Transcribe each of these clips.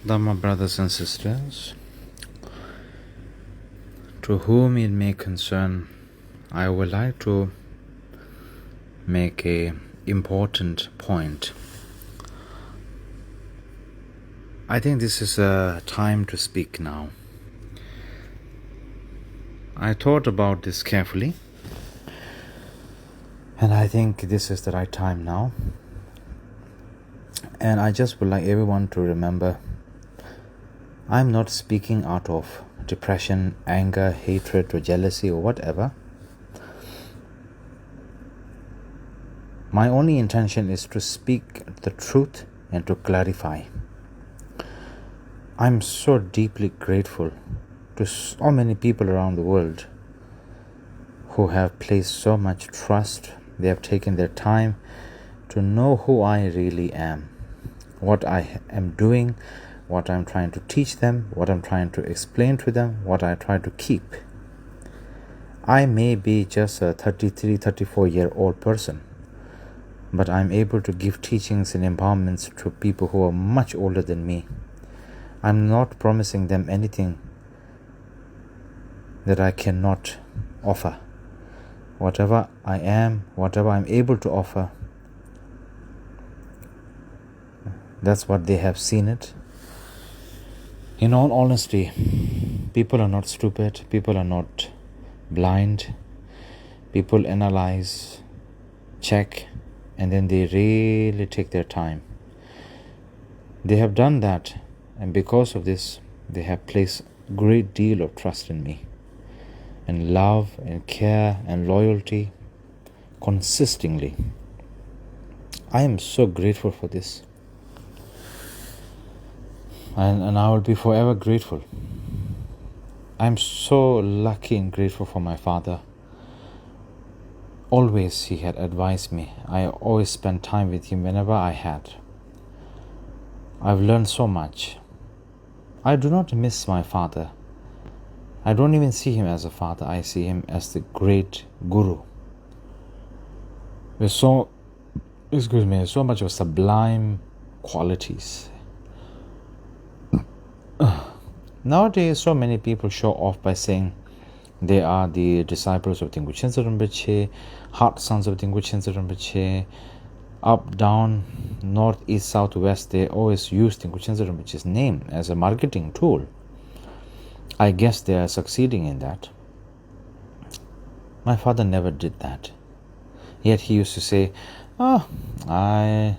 Dhamma brothers and sisters, to whom it may concern, I would like to make a important point. I think this is a time to speak now. I thought about this carefully, and I think this is the right time now. And I just would like everyone to remember, I'm not speaking out of depression, anger, hatred, or jealousy, or whatever. My only intention is to speak the truth and to clarify. I'm so deeply grateful to so many people around the world who have placed so much trust. They have taken their time to know who I really am, what I am doing, what I'm trying to teach them, what I'm trying to explain to them, what I try to keep. I may be just a 33, 34-year-old person, but I'm able to give teachings and empowerments to people who are much older than me. I'm not promising them anything that I cannot offer. Whatever I am, whatever I'm able to offer, that's what they have seen it. In all honesty, people are not stupid, people are not blind. People analyze, check, and then they really take their time. They have done that, and because of this, they have placed a great deal of trust in me, and love and care and loyalty consistently. I am so grateful for this. And I will be forever grateful. I'm so lucky and grateful for my father. Always he had advised me. I always spent time with him whenever I had. I've learned so much. I do not miss my father. I don't even see him as a father. I see him as the great guru. With so much of sublime qualities. Nowadays, so many people show off by saying they are the disciples of Khyentse Rinpoche, heart sons of Khyentse Rinpoche, up, down, north, east, south, west. They always use Khyentse Rinpoche's name as a marketing tool. I guess they are succeeding in that. My father never did that. Yet he used to say, I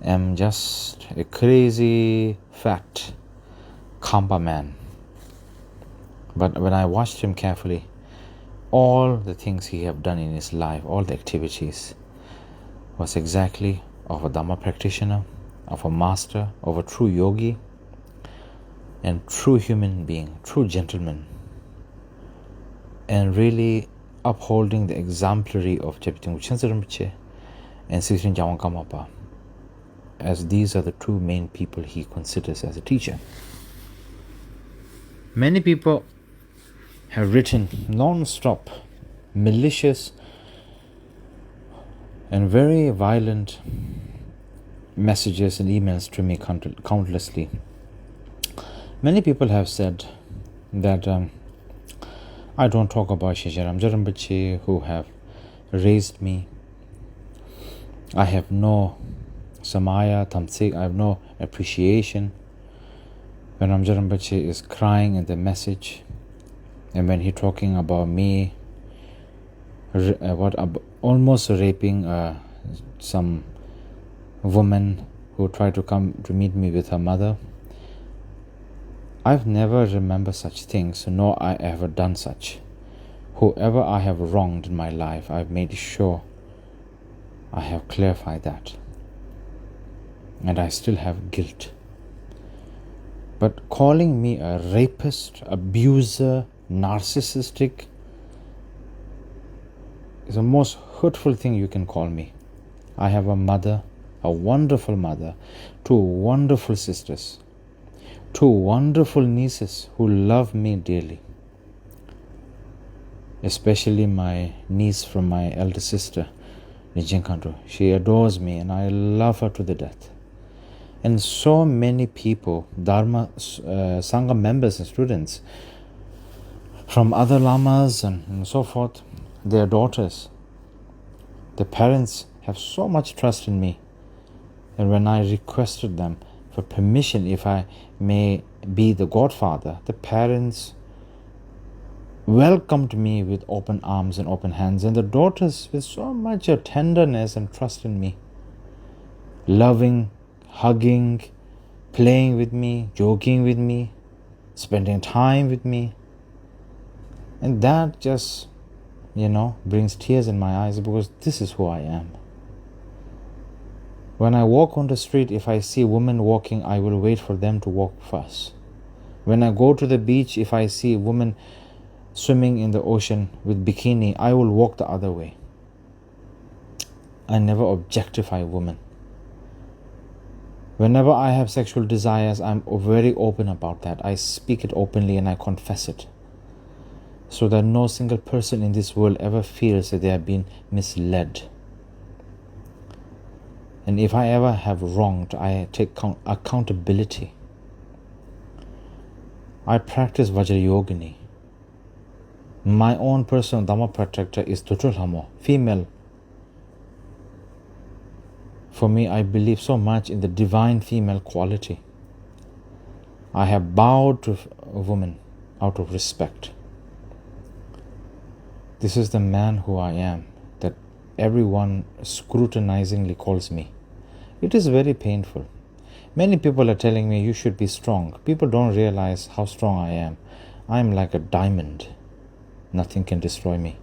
am just a crazy, fat Khampa man. But when I watched him carefully, all the things he have done in his life, all the activities, was exactly of a Dhamma practitioner, of a master, of a true yogi, and true human being, true gentleman, and really upholding the exemplary of Khyentse Rinpoche and Sri Jawan Kamapa, as these are the two main people he considers as a teacher. Many people have written non-stop, malicious and very violent messages and emails to me countlessly. Many people have said that I don't talk about Kyabje Rinpoche, who have raised me. I have no samaya, tamsik, I have no appreciation. When Kyabje Rinpoche is crying in the message, and when he's talking about me, almost raping some woman who tried to come to meet me with her mother, I've never remembered such things, nor I ever done such. Whoever I have wronged in my life, I've made sure I have clarified that. And I still have guilt. But calling me a rapist, abuser, narcissistic is the most hurtful thing you can call me. I have a mother, a wonderful mother, two wonderful sisters, two wonderful nieces who love me dearly. Especially my niece from my elder sister, Nijinkanto. She adores me and I love her to the death. And so many people, Dharma Sangha members and students from other lamas and so forth, their daughters, their parents have so much trust in me. And when I requested them for permission, if I may be the godfather, the parents welcomed me with open arms and open hands, and the daughters with so much tenderness and trust in me, loving, hugging, playing with me, joking with me, spending time with me. And that just, brings tears in my eyes, because this is who I am. When I walk on the street, if I see women walking, I will wait for them to walk first. When I go to the beach, if I see women swimming in the ocean with bikini, I will walk the other way. I never objectify women. Whenever I have sexual desires, I'm very open about that. I speak it openly and I confess it, so that no single person in this world ever feels that they have been misled. And if I ever have wronged, I take accountability. I practice Vajrayogini. My own personal Dhamma protector is Tutul female. For me, I believe so much in the divine female quality. I have bowed to a woman out of respect. This is the man who I am, that everyone scrutinizingly calls me. It is very painful. Many people are telling me you should be strong. People don't realize how strong I am. I am like a diamond. Nothing can destroy me.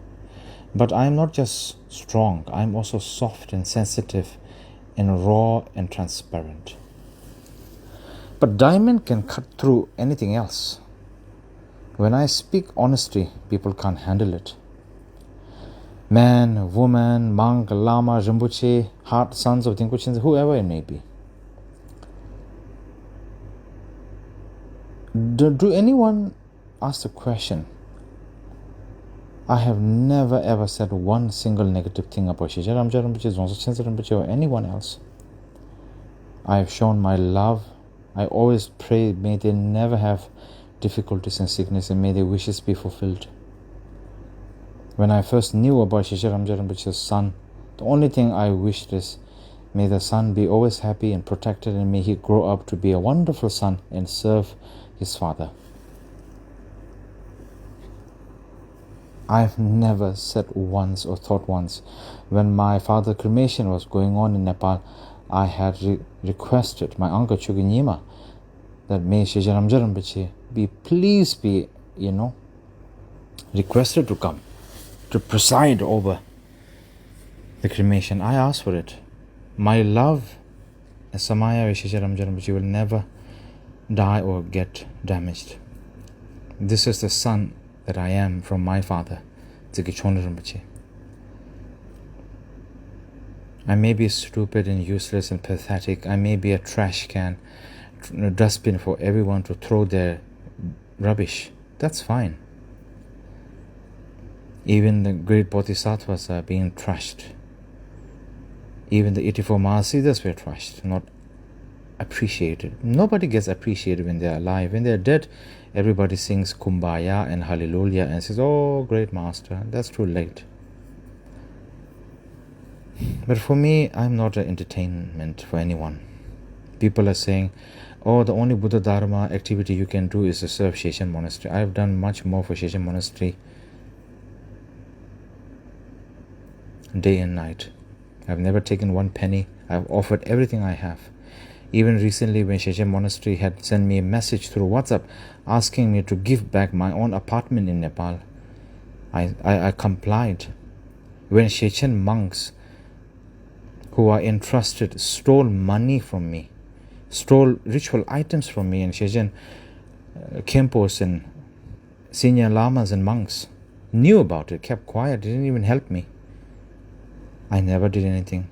But I am not just strong. I am also soft and sensitive and raw and transparent. But diamond can cut through anything else. When I speak honesty, people can't handle it. Man, woman, monk, lama, Rinpoche, heart, sons of Dilgo, whoever it may be. Do anyone ask the question? I have never ever said one single negative thing about Sheshe Ramja Rinpoche, Dzongsa Khyentse Rinpoche, or anyone else. I have shown my love. I always pray, may they never have difficulties and sickness, and may their wishes be fulfilled. When I first knew about Sheshe Ramja Rinpoche's son, the only thing I wished is, may the son be always happy and protected, and may he grow up to be a wonderful son and serve his father. I've never said once or thought once. When my father's cremation was going on in Nepal, I had requested my uncle Chuginyima that may Sheshe Ramja Rinpoche be requested to come to preside over the cremation. I asked for it. My love and Samaya with Sheshe Ramja Rinpoche will never die or get damaged. This is the son that I am from my father, Tsikachona Rinpoche. I may be stupid and useless and pathetic. I may be a trash can, a dustbin for everyone to throw their rubbish. That's fine. Even the great bodhisattvas are being trashed. Even the 84 Mahasiddhas were trashed, not appreciated. Nobody gets appreciated when they're alive. When they're dead, everybody sings Kumbaya and Hallelujah and says, "Oh, great master." That's too late. But for me, I'm not an entertainment for anyone. People are saying, "Oh, the only Buddha Dharma activity you can do is to serve Sheshan Monastery." I've done much more for Sheshan Monastery day and night. I've never taken one penny. I've offered everything I have. Even recently, when Sheshan Monastery had sent me a message through WhatsApp asking me to give back my own apartment in Nepal, I complied. When Sheshan monks who are entrusted stole money from me, stole ritual items from me, and Sheshan Khyentse and senior lamas and monks knew about it, kept quiet, didn't even help me. I never did anything.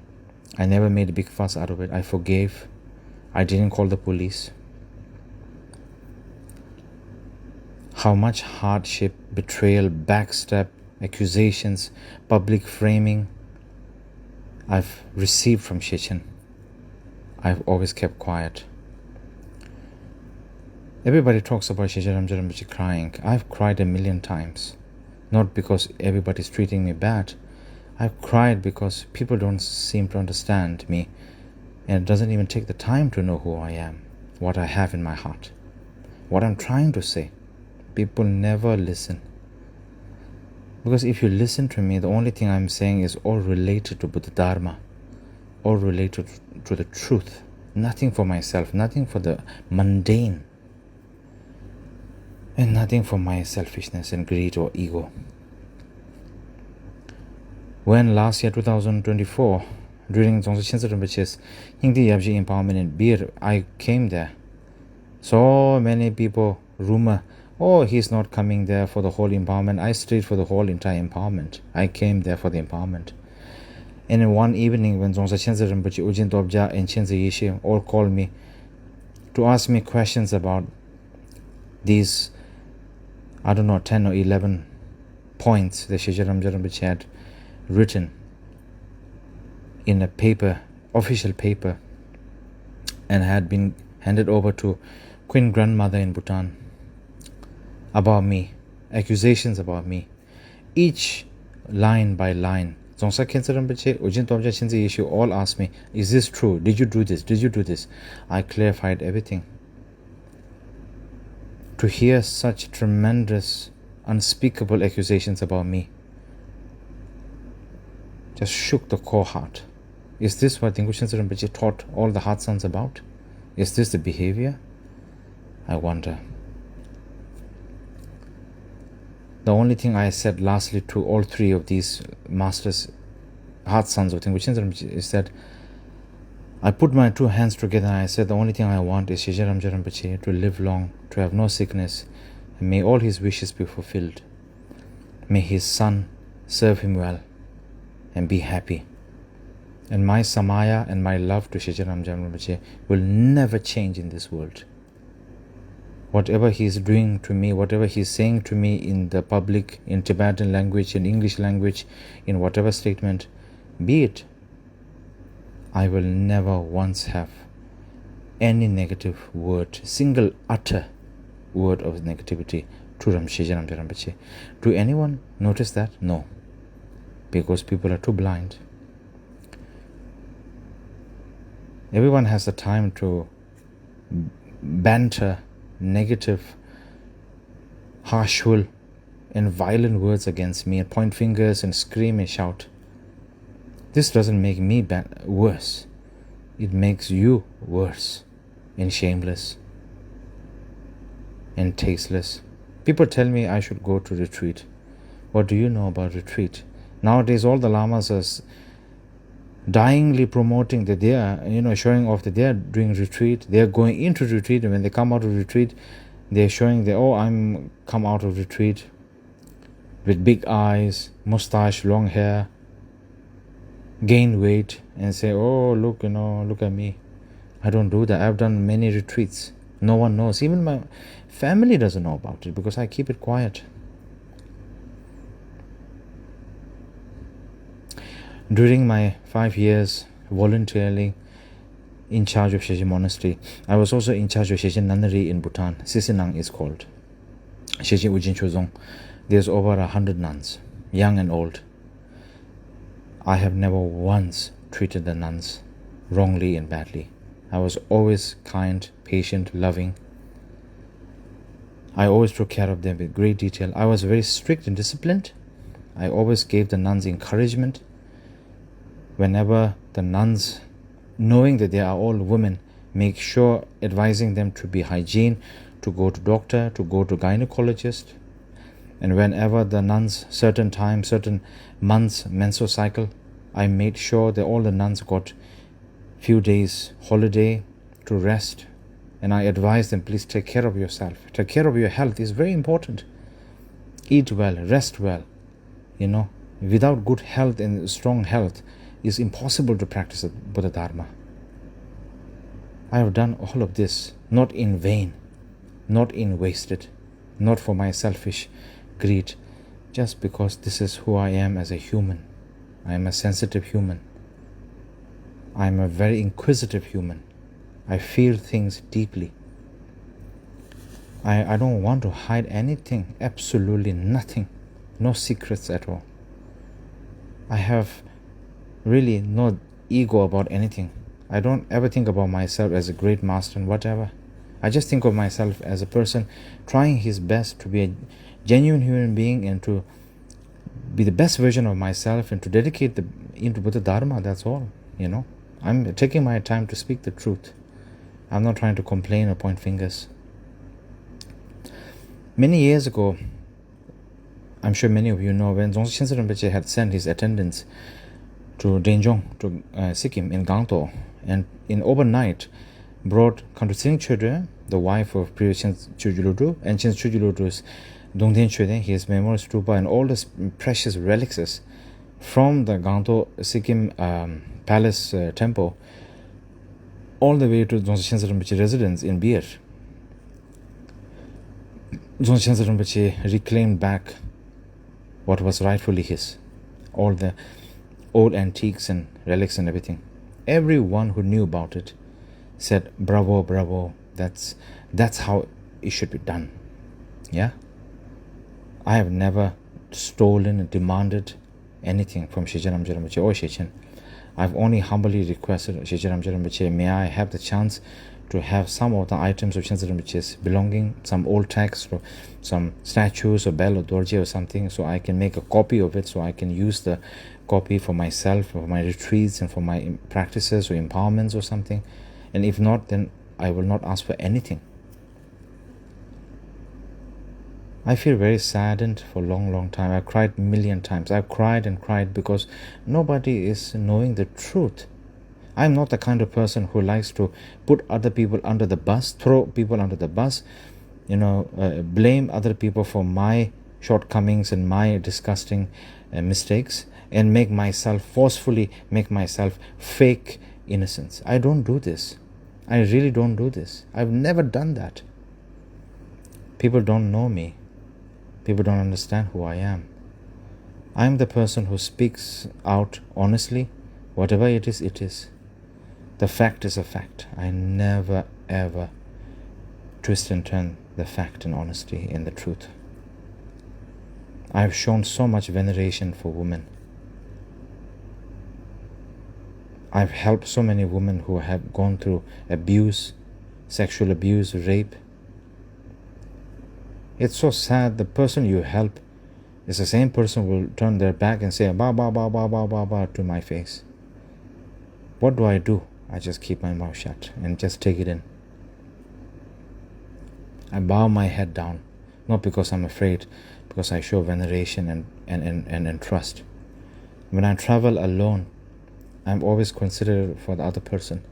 I never made a big fuss out of it. I forgave. I didn't call the police. How much hardship, betrayal, backstab, accusations, public framing I've received from Sheshan. I've always kept quiet. Everybody talks about Sheshe Ramja Rinpoche crying. I've cried a million times. Not because everybody's treating me bad. I've cried because people don't seem to understand me, and it doesn't even take the time to know who I am, what I have in my heart, what I'm trying to say. People never listen. Because if you listen to me, the only thing I'm saying is all related to Buddha Dharma, all related to the truth. Nothing for myself, nothing for the mundane, and nothing for my selfishness and greed or ego. When last year, 2024, during Khyentse Rinpoche's Kyabje empowerment in Bir, I came there. So many people rumor, oh, he's not coming there for the whole empowerment. I stayed for the whole entire empowerment. I came there for the empowerment. And in one evening, when Khyentse Rinpoche, Ujin Tobja, and Khyentse Yeshe all called me to ask me questions about these, 10 or 11 points that Sheshe Ramja Rinpoche had written in a paper, official paper, and had been handed over to Queen Grandmother in Bhutan, about me, accusations about me, each line by line. Dzongsa Khyentse Rinpoche, Ujin Tobja, Khyentse Yeshe all asked me, is this true? Did you do this? Did you do this? I clarified everything. To hear such tremendous, unspeakable accusations about me just shook the core heart. Is this what Dilgo Khyentse Rinpoche taught all the heart sons about? Is this the behavior? I wonder. The only thing I said lastly to all three of these masters, heart sons of Dilgo Khyentse Rinpoche, is that I put my two hands together and I said, the only thing I want is Sheshe Ramja Rinpoche to live long, to have no sickness, and may all his wishes be fulfilled. May his son serve him well and be happy. And my samaya and my love to Sheshe Ramja Rinpoche will never change in this world. Whatever he is doing to me, whatever he is saying to me in the public, in Tibetan language, in English language, in whatever statement, be it, I will never once have any negative word, single utter word of negativity to Sheshe Ramja Rinpoche. Do anyone notice that? No. Because people are too blind. Everyone has the time to banter negative, harshful, and violent words against me, and point fingers and scream and shout. This doesn't make me worse. It makes you worse and shameless and tasteless. People tell me I should go to retreat. What do you know about retreat? Nowadays, all the lamas are dyingly promoting that they are, showing off that they are doing retreat. They are going into retreat, and when they come out of retreat, they are showing that, I'm come out of retreat with big eyes, mustache, long hair, gain weight, and say, look at me. I don't do that. I've done many retreats. No one knows. Even my family doesn't know about it because I keep it quiet. During my 5 years voluntarily in charge of Sheshe Monastery, I was also in charge of Sheshe Nunnery in Bhutan. Sisinang is called. Sheshe Ujin Chozong. There's over 100 nuns, young and old. I have never once treated the nuns wrongly and badly. I was always kind, patient, loving. I always took care of them with great detail. I was very strict and disciplined. I always gave the nuns encouragement. Whenever the nuns, knowing that they are all women, make sure advising them to be hygiene, to go to doctor, to go to gynecologist. And whenever the nuns, certain time, certain months, menstrual cycle, I made sure that all the nuns got few days holiday to rest. And I advised them, please take care of yourself. Take care of your health is very important. Eat well, rest well. Without good health and strong health, it's impossible to practice Buddha Dharma. I have done all of this, not in vain, not in wasted, not for my selfish greed, just because this is who I am as a human. I am a sensitive human. I am a very inquisitive human. I feel things deeply. I don't want to hide anything, absolutely nothing, no secrets at all. I have really no ego about anything. I don't ever think about myself as a great master and whatever. I just think of myself as a person trying his best to be a genuine human being and to be the best version of myself and to dedicate into Buddha Dharma. That's all, I'm taking my time to speak the truth. I'm not trying to complain or point fingers. Many years ago, I'm sure many of you know, when Dzongse Khyentse Rinpoche had sent his attendants to Denjong, to Sikkim in Gangto, and in overnight brought Khyentse Chodre, the wife of previous Khyentse Chujuludu, and Khyentse Chujuludu's Dongten Chodre, his memorial stupa, and all the precious relics from the Gangto Sikkim palace temple all the way to Dzongse Khyentse Rinpoche residence in Bir. Dzongse Khyentse Rinpoche reclaimed back what was rightfully his, all the old antiques and relics and everything. Everyone who knew about it said, bravo, bravo, that's how it should be done. Yeah? I have never stolen and demanded anything from Shechen Ramje Rinpoche or Shechen. I've only humbly requested Shechen Ramje Rinpoche, may I have the chance to have some of the items of Khyentse Rinpoche's belonging, some old text or some statues or bell or dorje or something, so I can make a copy of it, so I can use the copy for myself, for my retreats and for my practices or empowerments or something. And if not, then I will not ask for anything. I feel very saddened for a long time. I've cried a million times. I've cried and cried because nobody is knowing the truth. I'm not the kind of person who likes to put other people under the bus, throw people under the bus, blame other people for my shortcomings and my disgusting mistakes, and forcefully make myself fake innocence. I don't do this. I really don't do this. I've never done that. People don't know me. People don't understand who I am. I'm the person who speaks out honestly. Whatever it is, it is. The fact is a fact. I never ever twist and turn the fact and honesty in the truth. I have shown so much veneration for women. I've helped so many women who have gone through abuse, sexual abuse, rape. It's so sad. The person you help is the same person who will turn their back and say ba ba ba ba ba ba ba to my face. What do? I just keep my mouth shut and just take it in. I bow my head down, not because I'm afraid, because I show veneration and trust. When I travel alone, I'm always considerate for the other person.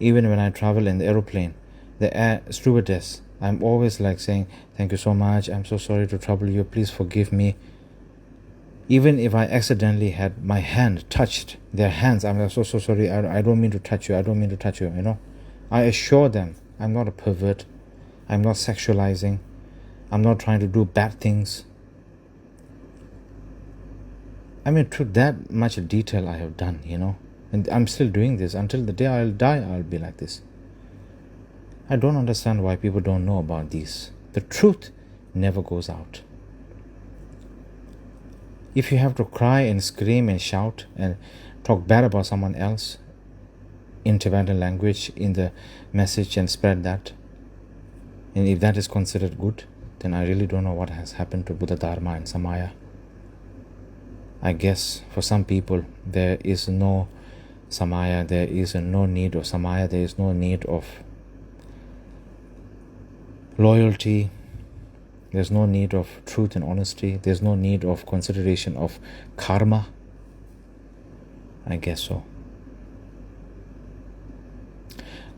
Even when I travel in the aeroplane, the air stewardess, I'm always like saying, thank you so much, I'm so sorry to trouble you, please forgive me. Even if I accidentally had my hand touched their hands, I'm like, so sorry, I don't mean to touch you, I assure them I'm not a pervert, I'm not sexualizing, I'm not trying to do bad things. I mean, to that much detail I have done, and I'm still doing this. Until the day I'll die, I'll be like this. I don't understand why people don't know about these. The truth never goes out. If you have to cry and scream and shout and talk bad about someone else in Tibetan language in the message and spread that, and if that is considered good, then I really don't know what has happened to Buddha Dharma and Samaya. I guess for some people there is no Samaya, there is no need of Samaya, there is no need of loyalty, there's no need of truth and honesty, there's no need of consideration of karma. I guess so.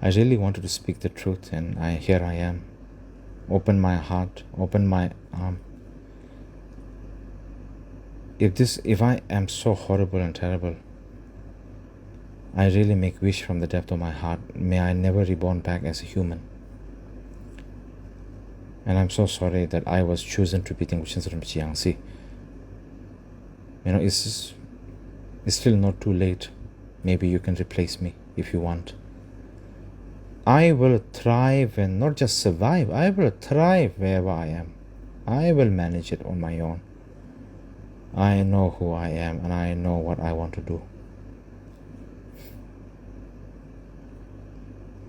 I really wanted to speak the truth, and here I am. Open my heart, open my arm. If I am so horrible and terrible, I really make wish from the depth of my heart, may I never reborn back as a human. And I'm so sorry that I was chosen to be Khyentse Rinpoche Yangsi. It's still not too late. Maybe you can replace me if you want. I will thrive and not just survive. I will thrive wherever I am. I will manage it on my own. I know who I am and I know what I want to do.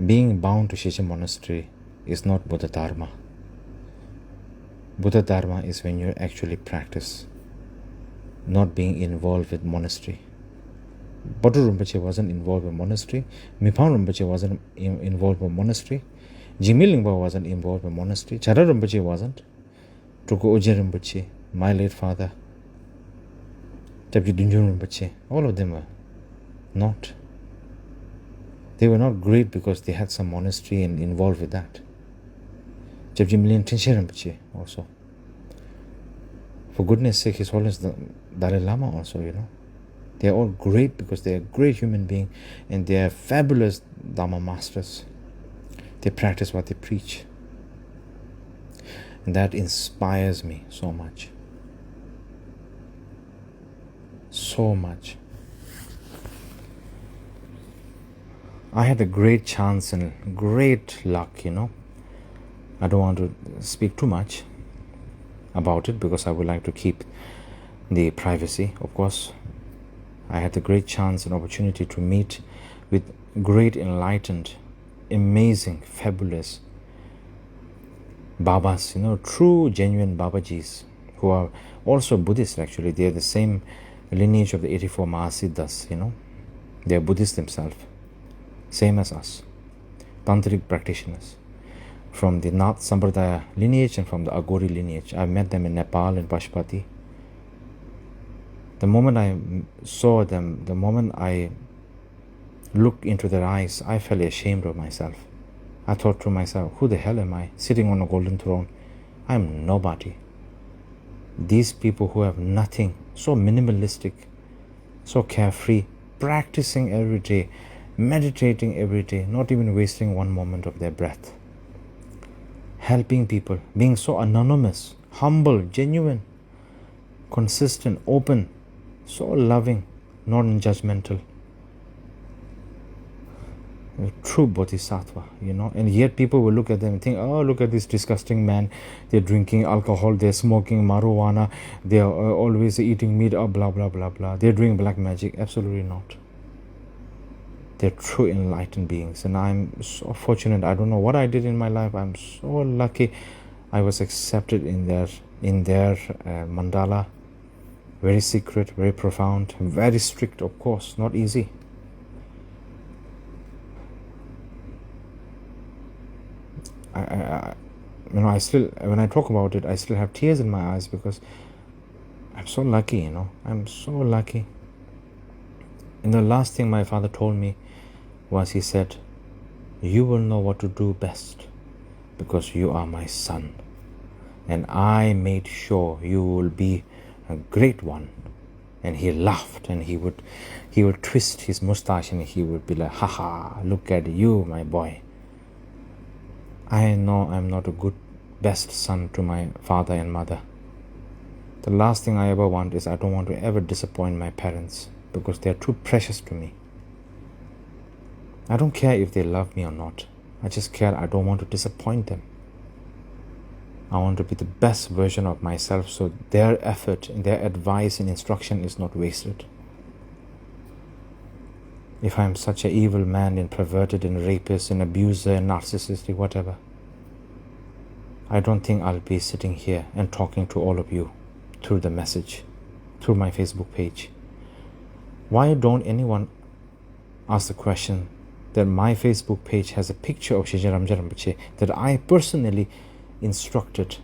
Being bound to Shisha monastery is not Buddha Dharma. Buddha Dharma is when you actually practice, not being involved with monastery. Badu Rinpoche wasn't involved with monastery. Mipham Rinpoche wasn't involved with monastery. Jigme Lingpa wasn't involved with monastery. Chara Rinpoche wasn't. Tulku Oje Rinpoche, my late father, Kyabje Dunjun Rinpoche, all of them were not. They were not great because they had some monastery and involved with that. Kyabje Milen Tenshe Rinpoche also. For goodness sake, His Holiness the Dalai Lama also, They are all great because they are great human beings and they are fabulous Dharma masters. They practice what they preach. And that inspires me so much. So much. I had a great chance and great luck, I don't want to speak too much about it because I would like to keep the privacy, of course. I had the great chance and opportunity to meet with great enlightened, amazing, fabulous Babas, true, genuine Babajis, who are also Buddhists actually. They are the same lineage of the 84 Mahasiddhas, They are Buddhists themselves, same as us, Tantric practitioners from the Nath Sampradaya lineage and from the Agori lineage. I met them in Nepal and Pashupati. The moment I saw them, the moment I looked into their eyes, I felt ashamed of myself. I thought to myself, who the hell am I, sitting on a golden throne? I am nobody. These people who have nothing, so minimalistic, so carefree, practicing every day, meditating every day, not even wasting one moment of their breath, helping people, being so anonymous, humble, genuine, consistent, open, so loving, non-judgmental. A true bodhisattva, and yet people will look at them and think, oh, look at this disgusting man. They're drinking alcohol, they're smoking marijuana, they're always eating meat, blah, blah, blah, blah. They're doing black magic. Absolutely not. They're true enlightened beings, and I'm so fortunate. I don't know what I did in my life. I'm so lucky I was accepted in their mandala. Very secret, very profound, very strict, of course, not easy. I still, when I talk about it, I still have tears in my eyes because I'm so lucky, I'm so lucky. And the last thing my father told me was, he said, you will know what to do best because you are my son. And I made sure you will be a great one. And he laughed and he would twist his mustache and he would be like, haha, look at you, my boy. I know I'm not a good, best son to my father and mother. The last thing I ever want is I don't want to ever disappoint my parents because they're too precious to me. I don't care if they love me or not. I just care I don't want to disappoint them. I want to be the best version of myself so their effort and their advice and instruction is not wasted. If I'm such an evil man and perverted and rapist and abuser and narcissistic, whatever, I don't think I'll be sitting here and talking to all of you through the message, through my Facebook page. Why don't anyone ask the question that my Facebook page has a picture of Shisha Ramja Rinpoche that I personally instructed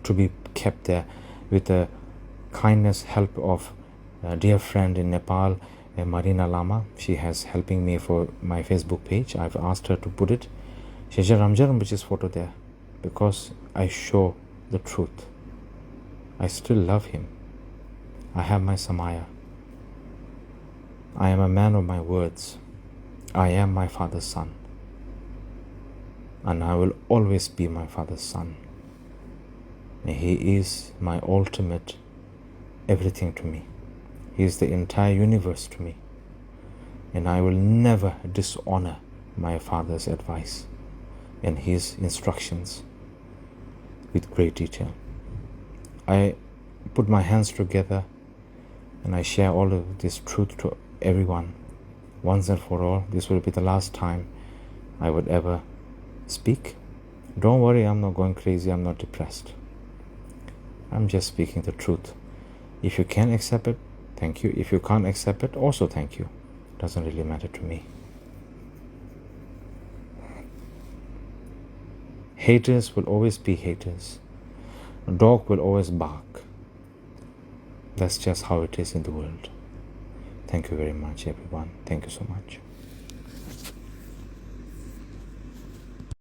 to be kept there with the kindness, help of a dear friend in Nepal, Marina Lama. She has helping me for my Facebook page. I've asked her to put it, Shisha Ramja Rinpoche's photo there, because I show the truth. I still love him. I have my Samaya. I am a man of my words. I am my father's son. And I will always be my father's son. And he is my ultimate everything to me. He is the entire universe to me. and I will never dishonor my father's advice and his instructions with great detail. I put my hands together and I share all of this truth to everyone once and for all. This will be the last time I would ever speak. Don't worry, I'm not going crazy, I'm not depressed. I'm just speaking the truth. If you can accept it, thank you. If you can't accept it, also thank you. Doesn't really matter to me. Haters will always be haters. A dog will always bark. That's just how it is in the world. Thank you very much, everyone. Thank you so much.